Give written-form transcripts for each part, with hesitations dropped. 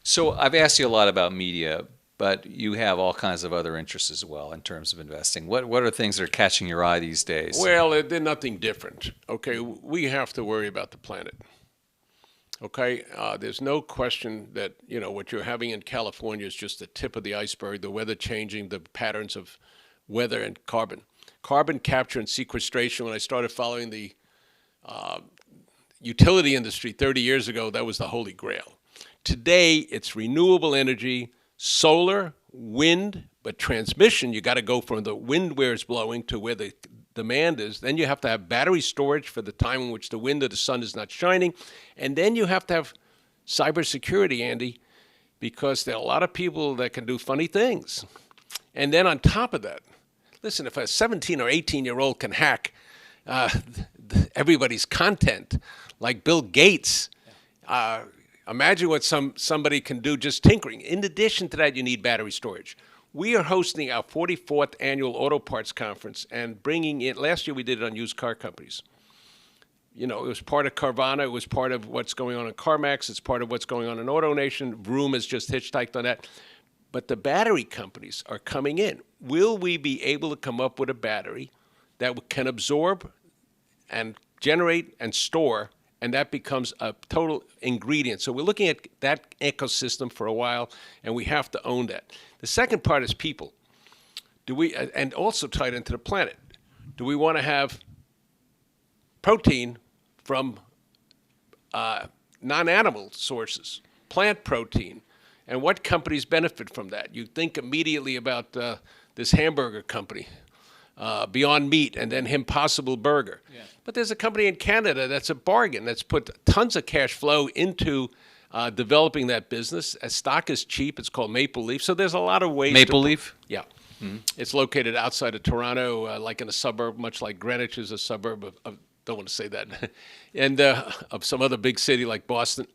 So I've asked you a lot about media, but you have all kinds of other interests as well in terms of investing. What are things that are catching your eye these days? Well, they're nothing different. Okay, we have to worry about the planet. Okay, there's no question that what you're having in California is just the tip of the iceberg. The weather changing, the patterns of weather and carbon capture and sequestration. When I started following the utility industry 30 years ago, that was the holy grail. Today, it's renewable energy, solar, wind, but transmission, you got to go from the wind where it's blowing to where the demand is. Then you have to have battery storage for the time in which the wind or the sun is not shining. And then you have to have cybersecurity, Andy, because there are a lot of people that can do funny things. And then on top of that, listen, if a 17 or 18-year-old can hack uh, everybody's content, like Bill Gates, uh, imagine what somebody can do just tinkering. In addition to that, you need battery storage. We are hosting our 44th annual auto parts conference and bringing in, last year we did it on used car companies. It was part of Carvana. It was part of what's going on in CarMax. It's part of what's going on in AutoNation. Vroom has just hitchhiked on that. But the battery companies are coming in. Will we be able to come up with a battery that can absorb and generate and store, and that becomes a total ingredient? So we're looking at that ecosystem for a while, and we have to own that. The second part is people. And also tied into the planet, do we want to have protein from non-animal sources, plant protein, and what companies benefit from that? You think immediately about this hamburger company, Beyond Meat, and then Impossible Burger. Yeah. But there's a company in Canada that's a bargain that's put tons of cash flow into developing that business. A stock is cheap. It's called Maple Leaf. So there's a lot of ways. Maple Leaf? Yeah. Mm-hmm. It's located outside of Toronto, like in a suburb, much like Greenwich is a suburb of don't want to say that, and of some other big city like Boston.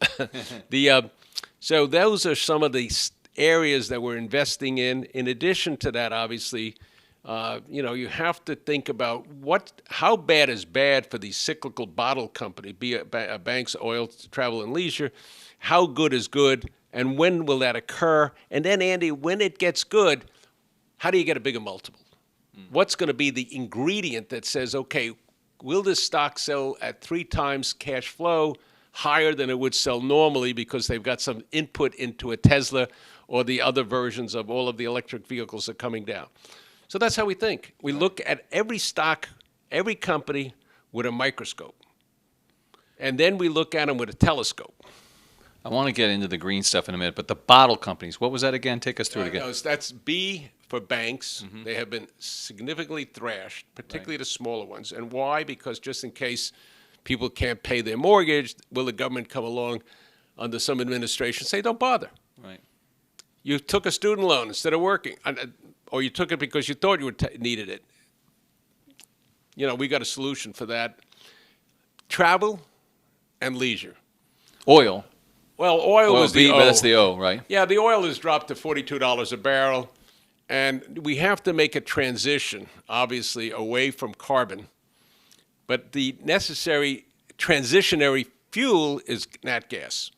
So those are some of the areas that we're investing in. In addition to that, obviously, you have to think about how bad is bad for the cyclical bottle company, be it banks, oil, travel, and leisure. How good is good, and when will that occur? And then, Andy, when it gets good, how do you get a bigger multiple? What's going to be the ingredient that says, okay, will this stock sell at 3 times cash flow, higher than it would sell normally because they've got some input into a Tesla or the other versions of all of the electric vehicles that are coming down? So that's how we think. We look at every stock, every company with a microscope. And then we look at them with a telescope. I want to get into the green stuff in a minute, but the bottle companies, what was that again? Take us through it again. No, that's B for banks. Mm-hmm. They have been significantly thrashed, particularly the smaller ones. And why? Because just in case people can't pay their mortgage, will the government come along under some administration and say, don't bother. Right. You took a student loan instead of working, or you took it because you thought you needed it. We got a solution for that. Travel and leisure. Oil. Well, oil was the O. That's the O, right? Yeah, the oil has dropped to $42 a barrel, and we have to make a transition, obviously, away from carbon. But the necessary transitionary fuel is nat gas.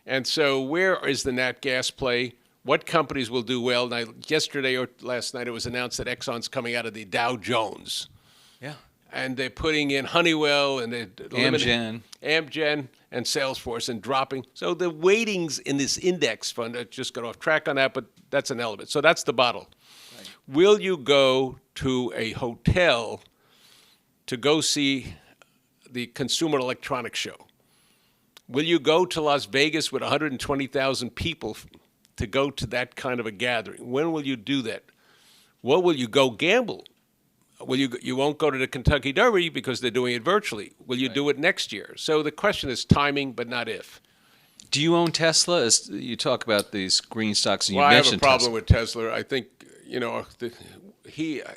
And so where is the nat gas play? What companies will do well? Now, yesterday or last night, it was announced that Exxon's coming out of the Dow Jones. Yeah. And they're putting in Honeywell and they're Amgen and Salesforce and dropping. So the weightings in this index fund, I just got off track on that, but that's an element. So that's the bottle. Right. Will you go to a hotel to go see the Consumer Electronics Show? Will you go to Las Vegas with 120,000 people to go to that kind of a gathering? When will you do that? What will you go gamble? Well, you won't go to the Kentucky Derby because they're doing it virtually. Will you do it next year? So the question is timing, but not if. Do you own Tesla? As you talk about these green stocks, and you I have a mentioned problem Tesla. with Tesla. I think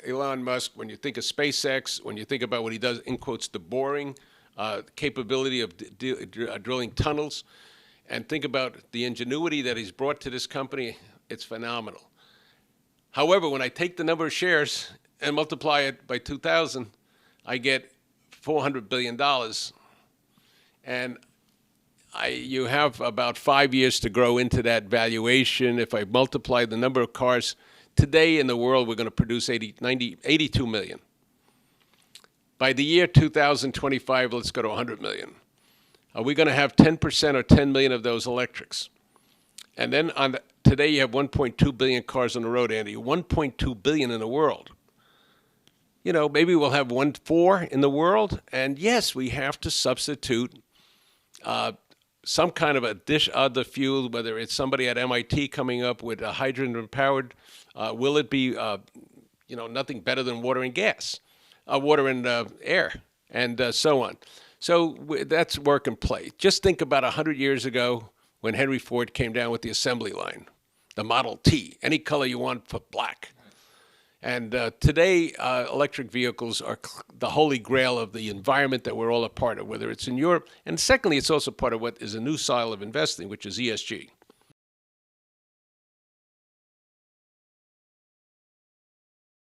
Elon Musk. When you think of SpaceX, when you think about what he does, in quotes, the boring capability of drilling tunnels, and think about the ingenuity that he's brought to this company, it's phenomenal. However, when I take the number of shares and multiply it by 2,000, I get $400 billion. And you have about 5 years to grow into that valuation. If I multiply the number of cars today in the world, we're going to produce 82 million. By the year 2025, let's go to 100 million. Are we going to have 10% or 10 million of those electrics? And then today you have 1.2 billion cars on the road, Andy. 1.2 billion in the world. You know, maybe we'll have 1.4 in the world. And yes, we have to substitute some kind of other fuel, whether it's somebody at MIT coming up with a hydrogen-powered. Will it be, nothing better than water and gas, water and air, and so on. So that's work and play. Just think about 100 years ago when Henry Ford came down with the assembly line, the Model T, any color you want for black. And today, electric vehicles are the holy grail of the environment that we're all a part of, whether it's in Europe. And secondly, it's also part of what is a new style of investing, which is ESG.